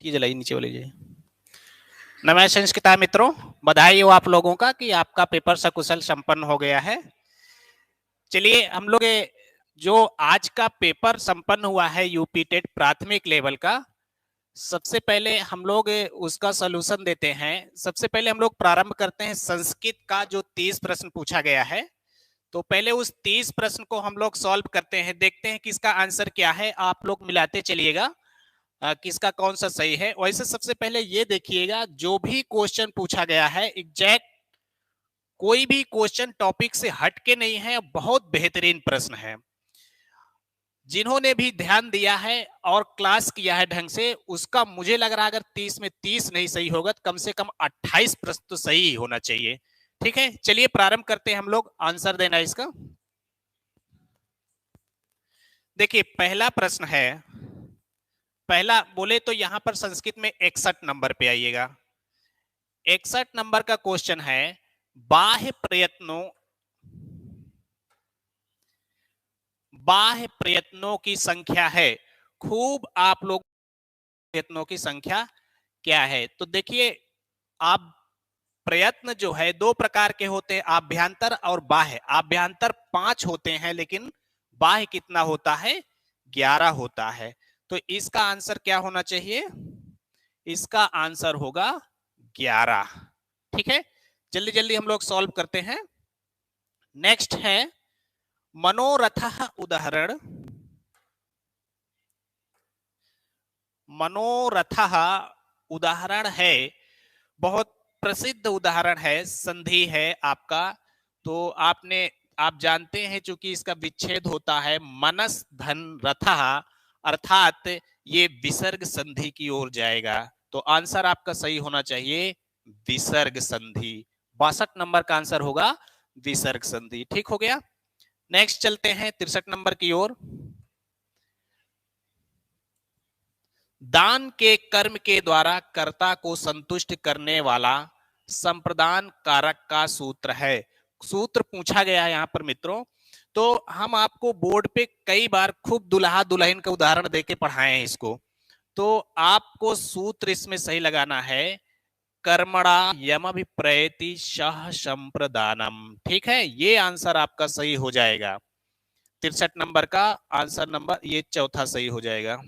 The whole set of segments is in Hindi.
ये जलाई नीचे वाली जी। नमस्ते संस्कृता मित्रों, बधाई हो आप लोगों का कि आपका पेपर सकुशल संपन्न हो गया है। चलिए हम लोग जो आज का पेपर संपन्न हुआ है यूपी टेट प्राथमिक लेवल का, सबसे पहले हम लोग उसका सॉल्यूशन देते हैं। सबसे पहले हम लोग प्रारंभ करते हैं संस्कृत का जो 30 प्रश्न पूछा गया है। तो पहले उस 30 प्रश्न को हम लोग सॉल्व करते हैं, देखते हैं कि इसका आंसर क्या है। आप लोग मिलाते चलिएगा किसका कौन सा सही है। वैसे सबसे पहले ये देखिएगा, जो भी क्वेश्चन पूछा गया है एग्जैक्ट कोई भी क्वेश्चन टॉपिक से हटके नहीं है, बहुत बेहतरीन प्रश्न है। जिन्होंने भी ध्यान दिया है और क्लास किया है ढंग से, उसका मुझे लग रहा है अगर 30 में 30 नहीं सही होगा तो कम से कम 28 प्रश्न तो सही होना चाहिए। ठीक है, चलिए प्रारंभ करते हैं हम लोग आंसर देना इसका। देखिए पहला प्रश्न है, पहला बोले तो यहां पर संस्कृत में 61 नंबर पे आइएगा। 61 नंबर का क्वेश्चन है, बाह्य प्रयत्नों की संख्या है। खूब आप लोग प्रयत्नों की संख्या क्या है। तो देखिए आप प्रयत्न जो है दो प्रकार के होते हैं, आभ्यंतर और बाह्य। आभ्यंतर 5 होते हैं लेकिन बाह्य कितना होता है, 11 होता है। तो इसका आंसर क्या होना चाहिए, इसका आंसर होगा 11। ठीक है, जल्दी जल्दी हम लोग सॉल्व करते हैं। नेक्स्ट है मनोरथः उदाहरण। मनोरथः उदाहरण है, बहुत प्रसिद्ध उदाहरण है, संधि है आपका। तो आप जानते हैं चूंकि इसका विच्छेद होता है मनस धन रथः, अर्थात ये विसर्ग संधि की ओर जाएगा। तो आंसर आपका सही होना चाहिए विसर्ग संधि। 62 नंबर का आंसर होगा विसर्ग संधि। ठीक हो गया। नेक्स्ट चलते हैं 63 नंबर की ओर। दान के कर्म के द्वारा कर्ता को संतुष्ट करने वाला संप्रदान कारक का सूत्र है। सूत्र पूछा गया है यहां पर मित्रों। तो हम आपको बोर्ड पे कई बार खूब दुल्हा दुल्हन का उदाहरण देके पढ़ाए हैं इसको। तो आपको सूत्र इसमें सही लगाना है, कर्मणा यमभिप्रयति सह संप्रदानम। ठीक है, ये आंसर आपका सही हो जाएगा। 63 नंबर का आंसर नंबर ये चौथा सही हो जाएगा।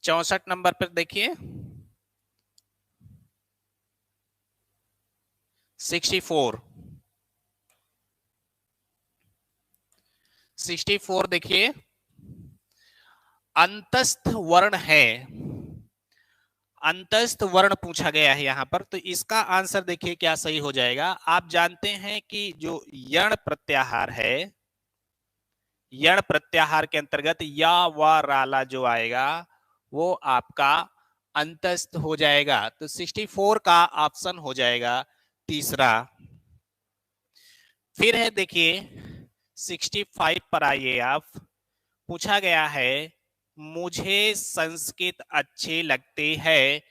64 नंबर पर देखिए 64 देखिए, अंतस्थ वर्ण है, अंतस्थ वर्ण पूछा गया है यहां पर। तो इसका आंसर देखिए क्या सही हो जाएगा। आप जानते हैं कि जो यण प्रत्याहार है, यण प्रत्याहार के अंतर्गत या व राला जो आएगा वो आपका अंतस्थ हो जाएगा। तो 64 का ऑप्शन हो जाएगा तीसरा। फिर है देखिए 65 पर आइए आप। पूछा गया है, मुझे संस्कृत अच्छी लगती है,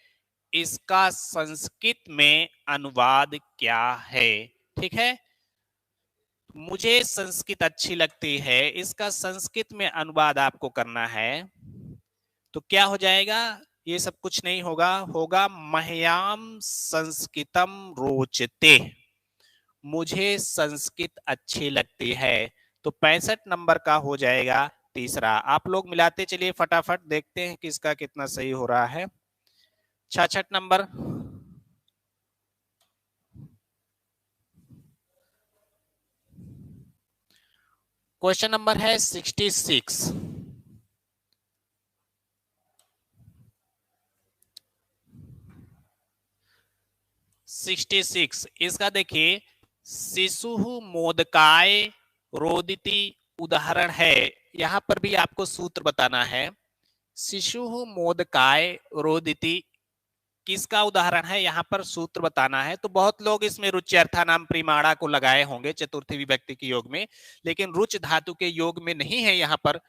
इसका संस्कृत में अनुवाद क्या है। ठीक है, मुझे संस्कृत अच्छी लगती है, इसका संस्कृत में अनुवाद आपको करना है। तो क्या हो जाएगा, ये सब कुछ नहीं होगा, होगा मह्याम संस्कृतम रोचते, मुझे संस्कृत अच्छी लगती है। तो 65 नंबर का हो जाएगा तीसरा। आप लोग मिलाते चलिए फटाफट, देखते हैं किसका कितना सही हो रहा है। 66 नंबर, क्वेश्चन नंबर है 66। इसका देखिए, शिशु मोदकाय रोदिति उदाहरण है। यहां पर भी आपको सूत्र बताना है। शिशु मोदकाय रोदिति किसका उदाहरण है, यहां पर सूत्र बताना है। तो बहुत लोग इसमें रुच्यर्था नाम प्रीमाणा को लगाए होंगे चतुर्थी विभक्ति के योग में, लेकिन रुच धातु के योग में नहीं है, यहां पर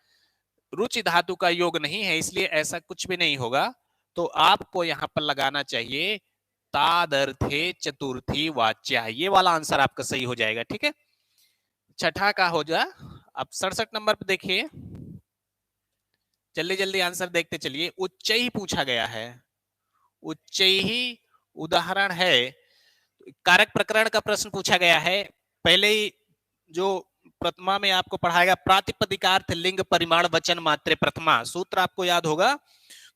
रुचि धातु का योग नहीं है, इसलिए ऐसा कुछ भी नहीं होगा। तो आपको यहां पर लगाना चाहिए तादर्थे चतुर्थी वाच्या, ये वाला आंसर आपका सही हो जाएगा। ठीक है, छठा का हो जा। अब 67 नंबर पे देखिए, जल्दी जल्दी आंसर देखते चलिए। उच्च ही पूछा गया है, उच्च ही उदाहरण है। कारक प्रकरण का प्रश्न पूछा गया है। पहले ही जो प्रथमा में आपको पढ़ाएगा, प्रातिपदिकार्थ लिंग परिमाण वचन मात्रे प्रथमा, सूत्र आपको याद होगा।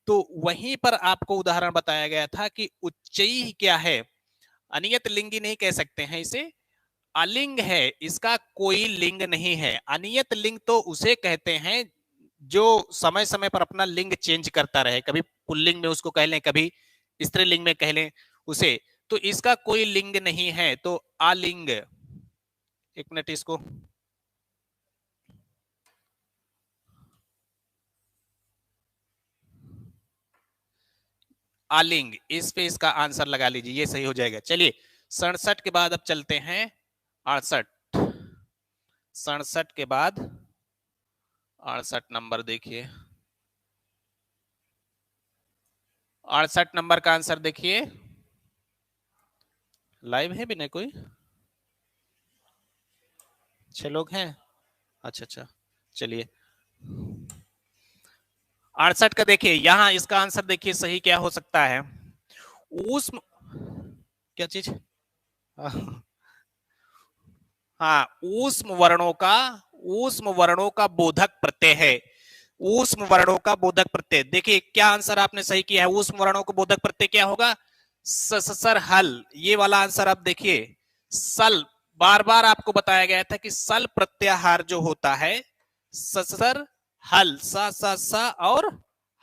तो वहीं पर आपको उदाहरण बताया गया था कि उच्चई क्या है, अनियत लिंगी नहीं कह सकते हैं इसे, अलिंग है, इसका कोई लिंग नहीं है। अनियत लिंग तो उसे कहते हैं जो समय समय पर अपना लिंग चेंज करता रहे, कभी पुल्लिंग में उसको कह लें, कभी स्त्रीलिंग में कह लें उसे, तो इसका कोई लिंग नहीं है, तो अलिंग। एक मिनट, इसको आलिंग, इस पे इसका आंसर लगा लीजिए, ये सही हो जाएगा। चलिए 67 के बाद अब चलते हैं 68। 67 के बाद 68 नंबर देखिए, 68 नंबर का आंसर देखिए। लाइव है भी नहीं कोई? 6 लोग हैं, अच्छा अच्छा। चलिए 68 का देखिए, यहां इसका आंसर देखिए सही क्या हो सकता है। ऊष्म, क्या चीज? हाँ, ऊष्म वर्णों का बोधक प्रत्यय है। ऊष्म वर्णों का बोधक प्रत्यय, देखिए क्या आंसर आपने सही किया है। ऊष्म वर्णों को बोधक प्रत्यय क्या होगा? सर हल, ये वाला आंसर आप देखिए। सल, बार बार आपको बताया गया था कि सल प्रत्याहार जो होता है, सर हल, सा और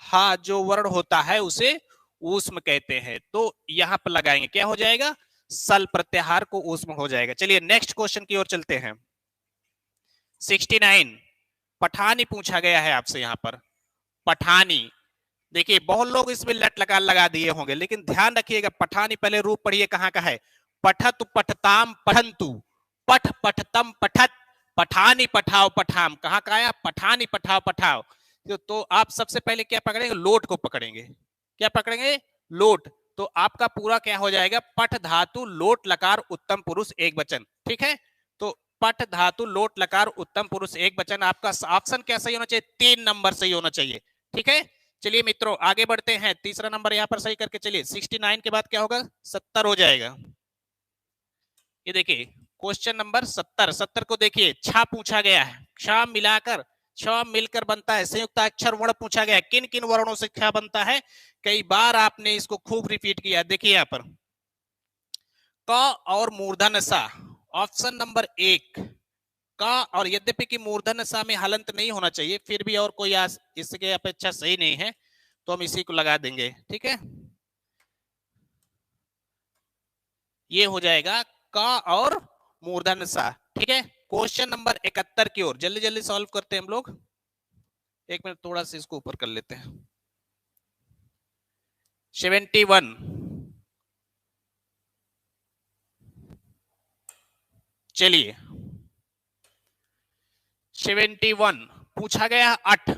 हा जो वर्ण होता है उसे ऊष्म कहते हैं। तो यहां पर लगाएंगे, क्या हो जाएगा? सल प्रत्याहार को ऊष्म हो जाएगा। चलिए नेक्स्ट क्वेश्चन की ओर चलते हैं। 69 पठानी पूछा गया है आपसे यहां पर। पठानी, देखिए बहुत लोग इसमें लट लगा दिए होंगे, लेकिन ध्यान रखिएगा, पठानी पहले रूप पढ़िए कहां का है। पठत पठताम पठंतु, पठ पठतम पठत, पठानी पठाओ पठाम, कहां का आया? पठानी पठाओ पठाओ। तो आप सबसे पहले क्या पकड़ेंगे? लोट को पकड़ेंगे। क्या पकड़ेंगे? लोट। तो आपका पूरा क्या हो जाएगा? पठ धातु लोट लकार उत्तम पुरुष एक वचन, ठीक है। तो पठ धातु लोट लकार उत्तम पुरुष एक वचन, आपका ऑप्शन क्या सही होना चाहिए? 3 नंबर सही होना चाहिए, ठीक है। चलिए मित्रों आगे बढ़ते हैं, तीसरा नंबर यहां पर सही करके चलिए। 69 के बाद क्या होगा? 70 हो जाएगा। ये देखिए क्वेश्चन नंबर 70। 70 को देखिए, छा पूछा गया है। क्षा मिलाकर, छ मिलकर बनता है संयुक्त अक्षर वर्ण पूछा गया है। किन किन वर्णों से क्या बनता है? कई बार आपने इसको खूब रिपीट किया। देखिए यहां पर क और मूर्धन सा, ऑप्शन नंबर 1 का, और यद्यपि कि मूर्धन सा में हलंत नहीं होना चाहिए, फिर भी और कोई इसके अपेक्षा सही नहीं है, तो हम इसी को लगा देंगे, ठीक है। ये हो जाएगा का और मूर्धन सा, ठीक है। क्वेश्चन नंबर 71 की ओर जल्दी जल्दी सॉल्व करते हैं हम लोग। एक मिनट थोड़ा सा इसको ऊपर कर लेते हैं। 71, चलिए 71 पूछा गया अट।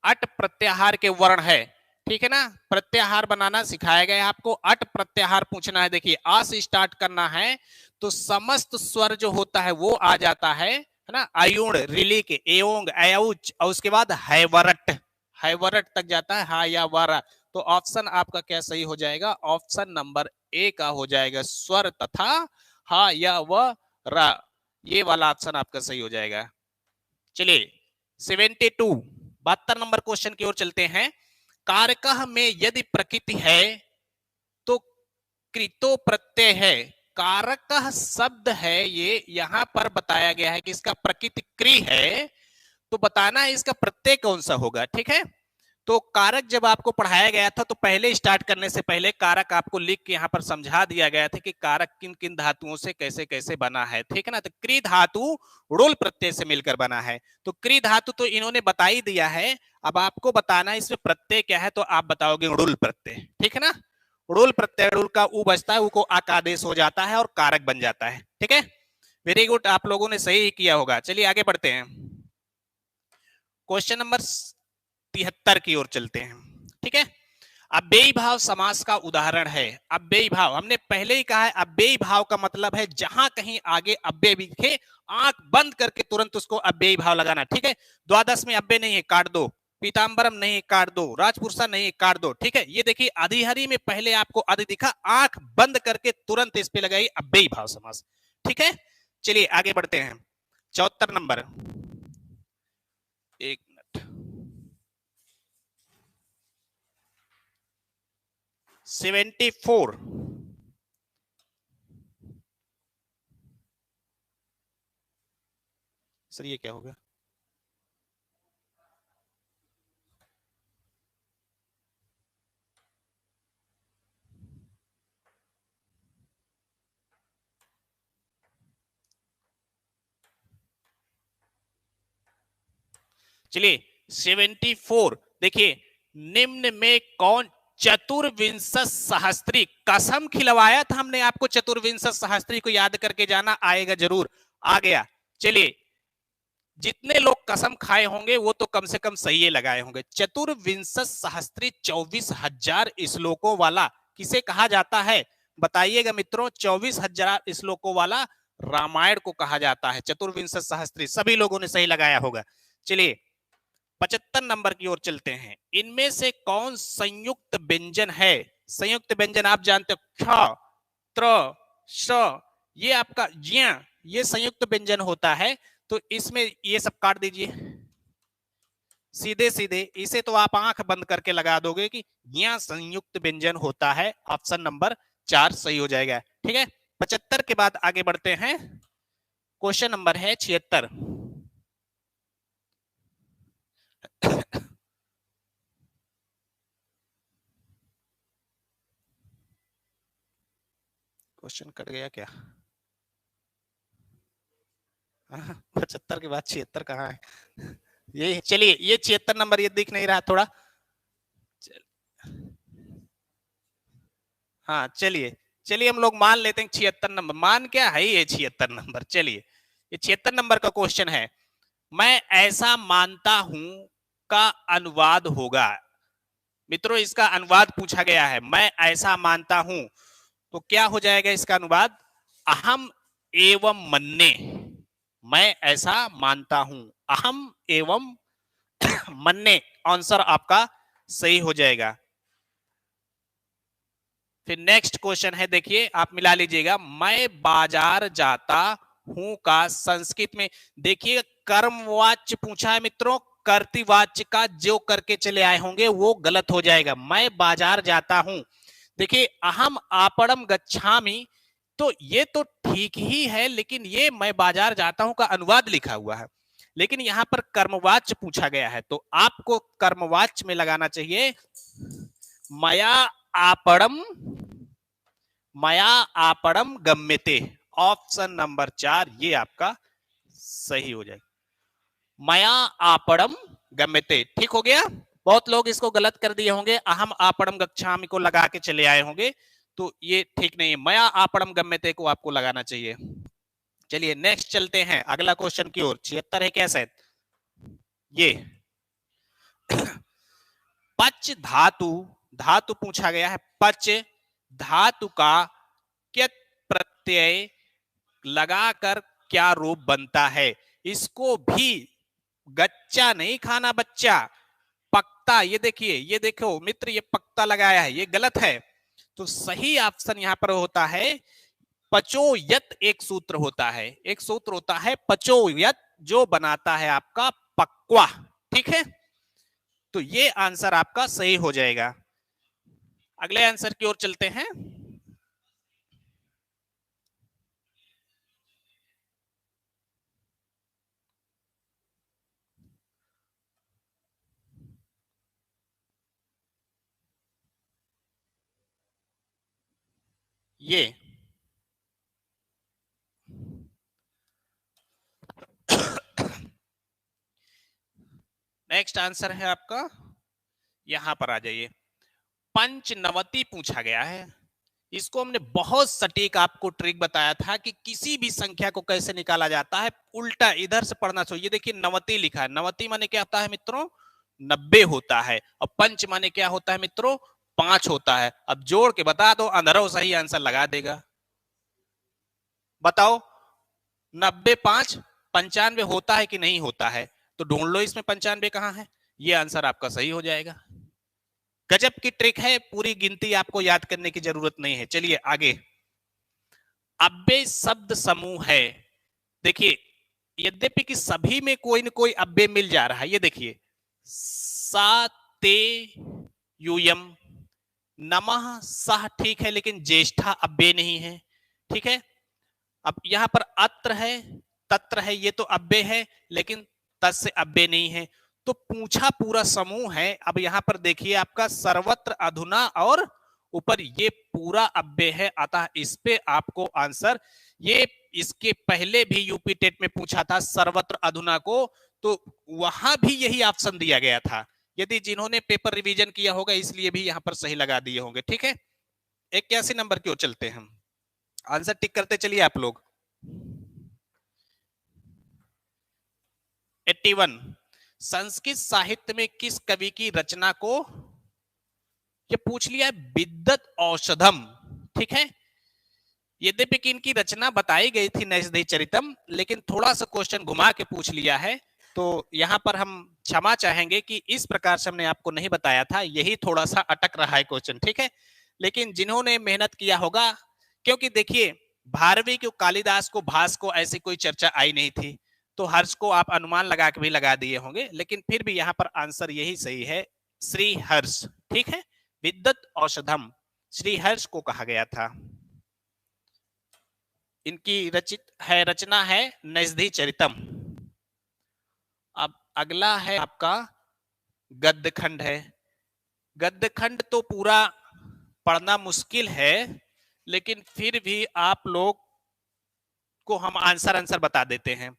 अट प्रत्याहार के वर्ण है, ठीक है ना। प्रत्याहार बनाना सिखाया गया आपको, अट प्रत्याहार पूछना है। देखिए आ से स्टार्ट करना है तो समस्त स्वर जो होता है वो आ जाता है ना। अयुण, रिलिक, एओंग, अयउच, और उसके बाद हैवरट, हैवरट तक जाता है, हा या वारा। तो ऑप्शन आपका क्या सही हो जाएगा? ऑप्शन नंबर ए का हो जाएगा, स्वर तथा हा या व रा, ये वाला ऑप्शन आपका सही हो जाएगा। चलिए 72, 72 नंबर क्वेश्चन की ओर चलते हैं। कारकः में यदि प्रकृति है तो कृतो प्रत्यय है। कारकः शब्द है, ये यहां पर बताया गया है कि इसका प्रकृति क्रि है, तो बताना है इसका प्रत्यय कौन सा होगा, ठीक है। तो कारक जब आपको पढ़ाया गया था तो पहले स्टार्ट करने से पहले कारक आपको लिख के यहाँ पर समझा दिया गया था कि कारक किन किन धातुओं से कैसे कैसे बना है, ठीक है ना। तो क्री धातु ऋण प्रत्यय से मिलकर बना है, तो क्री धातु तो इन्होंने बता ही दिया है। अब आपको बताना है इसमें प्रत्यय क्या है, तो आप बताओगे ऋण प्रत्यय, ठीक है ना। ऋण प्रत्यय, ऋण का उ बचता है, उ को आकादेश हो जाता है और कारक बन जाता है, ठीक है। वेरी गुड, आप लोगों ने सही किया होगा। चलिए आगे बढ़ते हैं, क्वेश्चन नंबर 73 की ओर चलते हैं, ठीक है। अव्ययी भाव समास का उदाहरण है। अव्ययी भाव हमने पहले ही कहा है, अव्ययी भाव का मतलब है जहां कहीं आगे अव्यय दिखे आंख बंद करके तुरंत उसको अव्ययी भाव लगाना, ठीक है। द्वादश में अव्यय नहीं है, काट दो, पीताम्बरम नहीं काट दो, राजपुरुषा नहीं काट दो। ठीक है, ये देखिए अधिहरी में पहले आपको अधि दिखा, आंख बंद करके तुरंत इस पे लगाई अव्ययी भाव समास। ठीक है, चलिए आगे बढ़ते हैं। 74 नंबर, एक मिनट, 74, सर ये क्या हो गया? चलिए 74 देखिए, निम्न में कौन चतुर्विंशत सहस्त्री, कसम खिलवाया था हमने आपको, चतुर्विंशत सहस्त्री को याद करके जाना, आएगा जरूर, आ गया। चलिए जितने लोग कसम खाए होंगे वो तो कम से कम सही लगाए होंगे। चतुर्विंशत सहस्त्री 24,000 श्लोकों वाला किसे कहा जाता है बताइएगा मित्रों? 24,000 श्लोकों वाला रामायण को कहा जाता है चतुर्विंशत सहस्त्री। सभी लोगों ने सही लगाया होगा। चलिए 75 नंबर की ओर चलते हैं। इनमें से कौन संयुक्त व्यंजन है? संयुक्त व्यंजन आप जानते हो, ख, त्र, श, ये आपका ज्ञ, ये संयुक्त व्यंजन होता है। तो इसमें ये सब काट दीजिए सीधे सीधे, इसे तो आप आंख बंद करके लगा दोगे कि ज्ञ संयुक्त व्यंजन होता है। ऑप्शन नंबर 4 सही हो जाएगा। ठीक है, 75 के बाद आगे बढ़ते हैं। क्वेश्चन नंबर है 76। क्वेश्चन कट गया क्या? 75 के बाद 76 कहाँ है? ये चलिए, ये 76 नंबर ये दिख नहीं रहा थोड़ा। हाँ चलिए चलिए, हम लोग मान लेते हैं 76 नंबर। मान क्या है ये 76 नंबर? चलिए ये 76 नंबर का क्वेश्चन है, मैं ऐसा मानता हूं का अनुवाद होगा। मित्रों इसका अनुवाद पूछा गया है, मैं ऐसा मानता हूं, तो क्या हो जाएगा इसका अनुवाद? अहम एवं मन्ने, मैं ऐसा मानता हूं, अहम एवं मन्ने, आंसर आपका सही हो जाएगा। फिर नेक्स्ट क्वेश्चन है, देखिए आप मिला लीजिएगा, मैं बाजार जाता हूं का संस्कृत में, देखिए कर्मवाच्य पूछा है मित्रों, कर्तृवाच्य का जो करके चले आए होंगे वो गलत हो जाएगा। मैं बाजार जाता हूं, देखिए अहम आपणम गच्छामि, तो ये तो ठीक ही है, लेकिन ये मैं बाजार जाता हूं का अनुवाद लिखा हुआ है, लेकिन यहां पर कर्मवाच्य पूछा गया है, तो आपको कर्मवाच्य में लगाना चाहिए मया आपणम, मया आपणम गम्यते। ऑप्शन नंबर 4 ये आपका सही हो जाएगा, मया आपणम गम्यते। ठीक हो गया। बहुत लोग इसको गलत कर दिए होंगे, अहम आपणम गच्छामि को लगा के चले आए होंगे, तो ये ठीक नहीं है, मया आपणम गम्यते को आपको लगाना चाहिए। चलिए नेक्स्ट चलते हैं अगला क्वेश्चन की ओर। 76 है क्या शायद ये? पच धातु, धातु पूछा गया है, पच धातु का कित प्रत्यय लगाकर क्या रूप बनता है? इसको भी गच्चा नहीं खाना बच्चा, पक्ता। ये देखिए, ये देखो मित्र, ये पक्ता लगाया है, ये गलत है। तो सही ऑप्शन यहां पर होता है पचोयत। एक सूत्र होता है, एक सूत्र होता है पचोयत, जो बनाता है आपका पक्वा। ठीक है, तो ये आंसर आपका सही हो जाएगा। अगले आंसर की ओर चलते हैं। ये नेक्स्ट आंसर है आपका, यहां पर आ जाइए, पंचनवती पूछा गया है। इसको हमने बहुत सटीक आपको ट्रिक बताया था कि किसी भी संख्या को कैसे निकाला जाता है, उल्टा इधर से पढ़ना चाहिए। ये देखिए नवती लिखा है, नवती माने क्या होता है मित्रों? 90 होता है, और पंच माने क्या होता है मित्रों? 5 होता है। अब जोड़ के बता दो, अंधरो सही आंसर लगा देगा। बताओ 90 5 95 होता है कि नहीं होता है? तो ढूंढ लो इसमें 95 कहां है। ये आंसर आपका सही हो जाएगा। गजब की ट्रिक है, पूरी गिनती आपको याद करने की जरूरत नहीं है। चलिए आगे, अव्यय शब्द समूह है। देखिए, यद्यपि कि सभी में कोई न कोई अव्यय मिल जा रहा है। ये देखिए, सा ते यूयम, नमः सह ठीक है, लेकिन ज्येष्ठा अव्यय नहीं है। ठीक है, अब यहां पर अत्र है, तत्र है, ये तो अव्यय है, लेकिन तस्य अव्यय नहीं है। तो पूछा पूरा समूह है। अब यहां पर देखिए, आपका सर्वत्र, अधुना और ऊपर, ये पूरा अव्यय है। अतः इस पे आपको आंसर, ये इसके पहले भी यूपी टेट में पूछा था सर्वत्र अधुना को, तो वहां भी यही ऑप्शन दिया गया था। यदि जिन्होंने पेपर रिवीजन किया होगा इसलिए भी यहां पर सही लगा दिए होंगे। ठीक है, 81 नंबर की ओर चलते हैं हम, आंसर टिक करते चलिए आप लोग। 81, संस्कृत साहित्य में किस कवि की रचना को, ये पूछ लिया है, विद्वत औषधम। ठीक है, यद्यपि कि इनकी रचना बताई गई थी नैषधि चरितम, लेकिन थोड़ा सा क्वेश्चन घुमा के पूछ लिया है, तो यहां पर हम क्षमा चाहेंगे कि इस प्रकार से हमने आपको नहीं बताया था, यही थोड़ा सा अटक रहा है क्वेश्चन। ठीक है, लेकिन जिन्होंने मेहनत किया होगा, क्योंकि देखिए भारवी को, कालिदास को, भास को ऐसी कोई चर्चा आई नहीं थी, तो हर्ष को आप अनुमान लगा के भी लगा दिए होंगे, लेकिन फिर भी यहाँ पर आंसर यही सही है, श्री हर्ष। ठीक है, विद्वत औषधम श्री हर्ष को कहा गया था। इनकी रचित है, रचना है नैषधि चरितम। अब अगला है आपका गद्य खंड है। गद्य खंड तो पूरा पढ़ना मुश्किल है, लेकिन फिर भी आप लोग को हम आंसर बता देते हैं।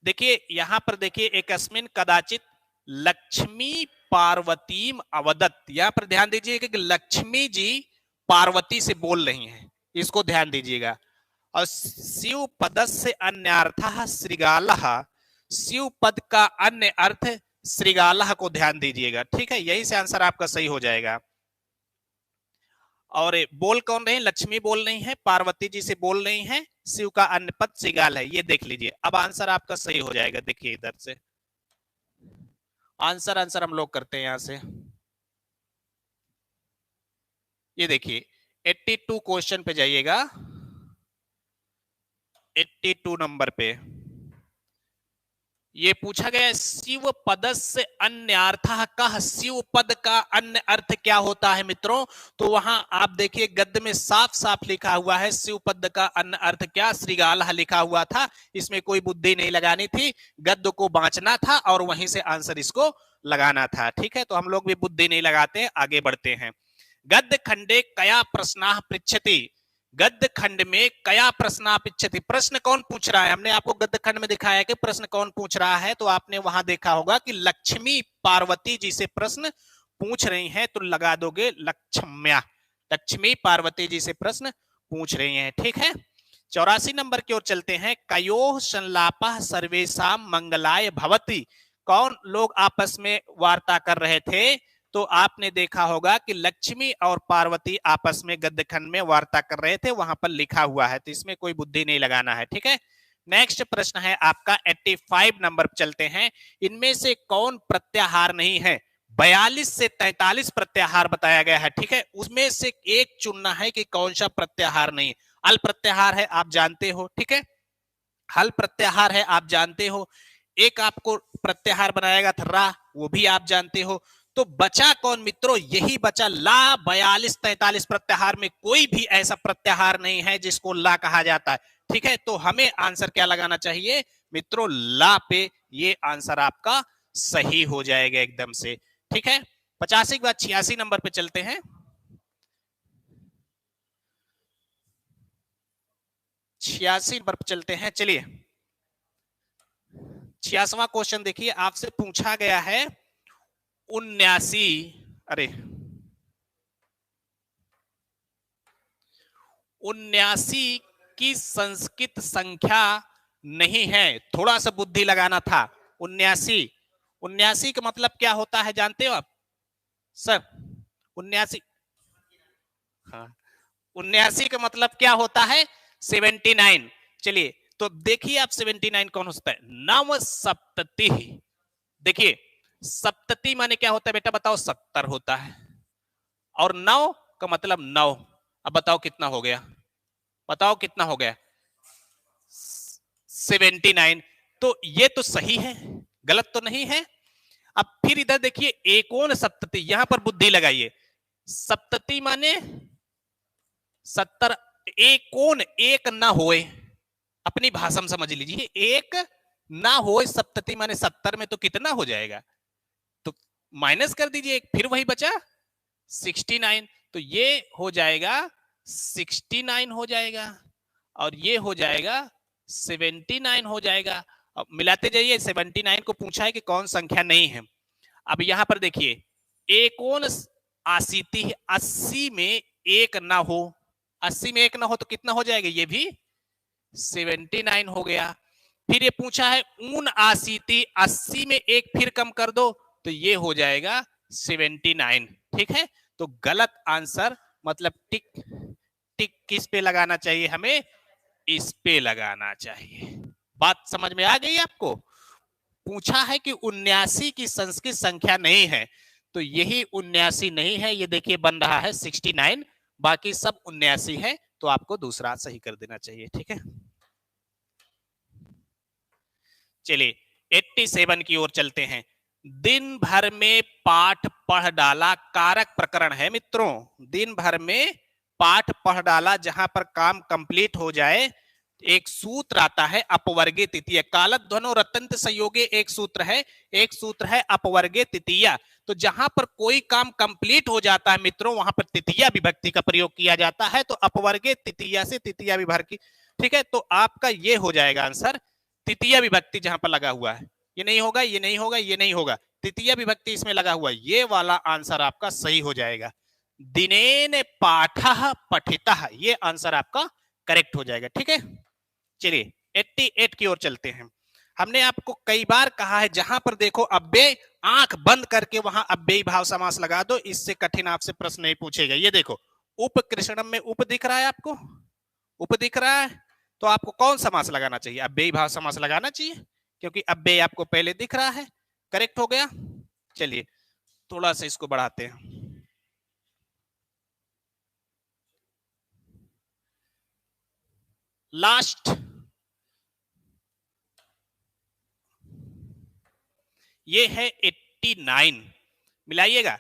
देखिए यहां पर देखिए, एकस्मिन कदाचित लक्ष्मी पार्वतीम अवदत, यहां पर ध्यान दीजिएगा कि लक्ष्मी जी पार्वती से बोल रही हैं, इसको ध्यान दीजिएगा। और शिव पदस्य अन्यार्थः श्रृगालः, शिव पद का अन्य अर्थ श्रृगालः को ध्यान दीजिएगा। ठीक है, यही से आंसर आपका सही हो जाएगा। और बोल कौन रहे हैं, लक्ष्मी बोल रही है, पार्वती जी से बोल रही हैं, शिव का अन्य पद श्रृगाल है, ये देख लीजिए। अब आंसर आपका सही हो जाएगा। देखिए इधर से आंसर हम लोग करते हैं यहां से। ये देखिए 82 क्वेश्चन पे जाइएगा, 82 नंबर पे ये पूछा गया, शिव पदस्य अन्यार्थः कः, शिव पद का अन्य अर्थ क्या होता है मित्रों। तो वहां आप देखिए गद्य में साफ साफ लिखा हुआ है, शिव पद का अन्य अर्थ क्या, श्रृगालः लिखा हुआ था। इसमें कोई बुद्धि नहीं लगानी थी, गद्य को बांचना था और वहीं से आंसर इसको लगाना था। ठीक है, तो हम लोग भी बुद्धि नहीं लगाते, आगे बढ़ते हैं। गद्य खंडे कया प्रश्नाः पृच्छति, गद्य खंड में कया प्रश्न पृच्छति, प्रश्न कौन पूछ रहा है। हमने आपको गद्य खंड में दिखाया कि प्रश्न कौन पूछ रहा है, तो आपने वहां देखा होगा कि लक्ष्मी पार्वती जी से प्रश्न पूछ रही हैं, तो लगा दोगे लक्ष्म्या, लक्ष्मी पार्वती जी से प्रश्न पूछ रही हैं। ठीक है, 84 नंबर की ओर चलते हैं। कयोः संलापः सर्वेषां मंगलाय भवति, कौन लोग आपस में वार्ता कर रहे थे, तो आपने देखा होगा कि लक्ष्मी और पार्वती आपस में गद्य खंड में वार्ता कर रहे थे, वहां पर लिखा हुआ है, तो इसमें कोई बुद्धि नहीं लगाना है। ठीक है, नेक्स्ट प्रश्न है आपका 85 नंबर पर चलते हैं। इनमें से कौन प्रत्याहार नहीं है, 42 से 43 प्रत्याहार बताया गया है। ठीक है, उसमें से एक चुनना है कि कौन सा प्रत्याहार नहीं। अल प्रत्याहार है, आप जानते हो। ठीक है, हल प्रत्याहार है, आप जानते हो। एक आपको प्रत्याहार बनाएगा था रा, वो भी आप जानते हो। तो बचा कौन मित्रों, यही बचा ला। 42-43 प्रत्याहार में कोई भी ऐसा प्रत्याहार नहीं है जिसको ला कहा जाता है। ठीक है, तो हमें आंसर क्या लगाना चाहिए मित्रों, ला पे। ये आंसर आपका सही हो जाएगा एकदम से। ठीक है, 85 के बाद 86 नंबर पे चलते हैं। 86 नंबर पे चलते हैं। चलिए 86वां क्वेश्चन देखिए, आपसे पूछा गया है 79, अरे 79 की संस्कृत संख्या नहीं है, थोड़ा सा बुद्धि लगाना था। 79 का मतलब क्या होता है जानते हो आप सर, 79, हाँ 79 का मतलब क्या होता है, 79। चलिए तो देखिए आप 79 कौन होता है, नव सप्तति। देखिए सप्तति माने क्या होता है बेटा बताओ? 70 होता है। और 9 का मतलब 9। अब बताओ कितना हो गया? बताओ कितना हो गया? 79। तो ये तो सही है, गलत तो नहीं है। अब फिर इधर देखिए एकोन सप्तति, यहां पर बुद्धि लगाइए। सप्तति माने 70, एकोन एक ना होए, अपनी भाषा में समझ लीजिए, एक ना होए सप्तति माने 70 में तो कितना हो जाएगा? तो माइनस कर दीजिए, फिर वही बचा 69। तो ये हो जाएगा 69 हो जाएगा, और ये हो जाएगा 79 हो जाएगा। अब मिलाते जाइए, 79 को पूछा है कि कौन संख्या नहीं है। अब यहां पर देखिए एकोन 80, 80 में एक ना हो, 80 में एक ना हो तो कितना हो जाएगा? ये भी 79 हो गया। फिर ये पूछा है 79, 80 में एक फिर कम कर दो तो ये हो जाएगा 79। ठीक है, तो गलत आंसर, मतलब टिक टिक किस पे लगाना चाहिए? हमें इस पे लगाना चाहिए। बात समझ में आ गई आपको? पूछा है कि 79 की संस्कृत संख्या नहीं है, तो यही 79 नहीं है। ये देखिए बन रहा है 69, बाकी सब 79 है, तो आपको दूसरा सही कर देना चाहिए। ठीक है, चलिए 87 की ओर चलते हैं। दिन भर में पाठ पढ़ डाला, कारक प्रकरण है मित्रों। दिन भर में पाठ पढ़ डाला, जहां पर काम कंप्लीट हो जाए, एक सूत्र आता है अपवर्गे तृतीय। कालध्वनो रतंत संयोगे एक सूत्र है, एक सूत्र है अपवर्गे तृतीया। तो जहां पर कोई काम कंप्लीट हो जाता है मित्रों, वहां पर तृतीया विभक्ति का प्रयोग किया जाता है। तो अपवर्गे तृतीया से तृतीया विभक्ति। ठीक है, तो आपका ये हो जाएगा आंसर, तृतीया विभक्ति जहां पर लगा हुआ है। ये नहीं होगा, ये नहीं होगा, ये नहीं होगा, तृतीया विभक्ति इसमें लगा हुआ है, ये वाला आंसर आपका सही हो जाएगा। दिनेन पाठः पठितः, ये आंसर आपका करेक्ट हो जाएगा। ठीक है, चलिए 88 की ओर चलते हैं। हमने आपको कई बार कहा है, जहां पर देखो अव्यय, आंख बंद करके वहां अव्ययी भाव समास लगा दो, इससे कठिन आपसे प्रश्न नहीं पूछेगा। ये देखो उपकृष्णम में उप दिख रहा है आपको, उप दिख रहा है, तो आपको कौन समास लगाना चाहिए? अव्ययी भाव समास लगाना चाहिए, क्योंकि अव्यय आपको पहले दिख रहा है। करेक्ट हो गया। चलिए थोड़ा सा इसको बढ़ाते हैं। लास्ट ये है 89, मिलाइएगा।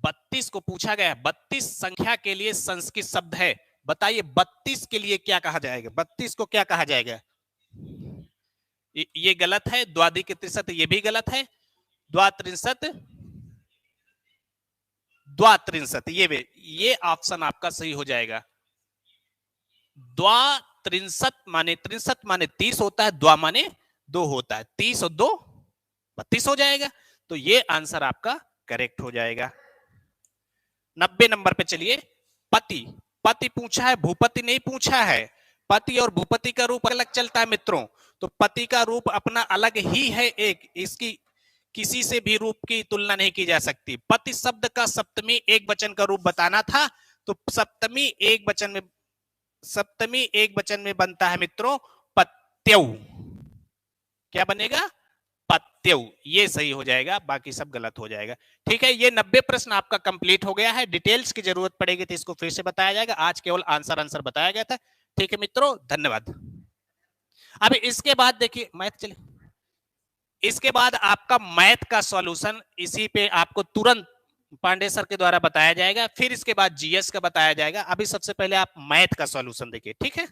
32 को पूछा गया है, 32 संख्या के लिए संस्कृत शब्द है, बताइए 32 के लिए क्या कहा जाएगा? 32 को क्या कहा जाएगा? ये गलत है, द्वाधिक त्रिशत ये भी गलत है, द्वात्रिंशत, द्वात्रिंशत ये ऑप्शन आपका सही हो जाएगा। द्वात्रिंशत माने 30 होता है, द्वा माने 2 होता है, 30 और 2 32 हो जाएगा। तो ये आंसर आपका करेक्ट हो जाएगा। 90 नंबर पे चलिए। पति, पति पूछा है, भूपति नहीं पूछा है। पति और भूपति का रूप अलग चलता है मित्रों, तो पति का रूप अपना अलग ही है, एक इसकी किसी से भी रूप की तुलना नहीं की जा सकती। पति शब्द का सप्तमी एक वचन का रूप बताना था, तो सप्तमी एक वचन में बनता है मित्रों पत्यौ। क्या बनेगा? पत्यौ। ये सही हो जाएगा, बाकी सब गलत हो जाएगा। ठीक है, ये 90 प्रश्न आपका कंप्लीट हो गया है। डिटेल्स की जरूरत पड़ेगी तो इसको फिर से बताया जाएगा, आज केवल आंसर बताया गया था। ठीक है मित्रों, धन्यवाद। अब इसके बाद देखिए मैथ, चले इसके बाद आपका मैथ का सॉल्यूशन, इसी पे आपको तुरंत पांडे सर के द्वारा बताया जाएगा, फिर इसके बाद जीएस का बताया जाएगा। अभी सबसे पहले आप मैथ का सॉल्यूशन देखिए। ठीक है।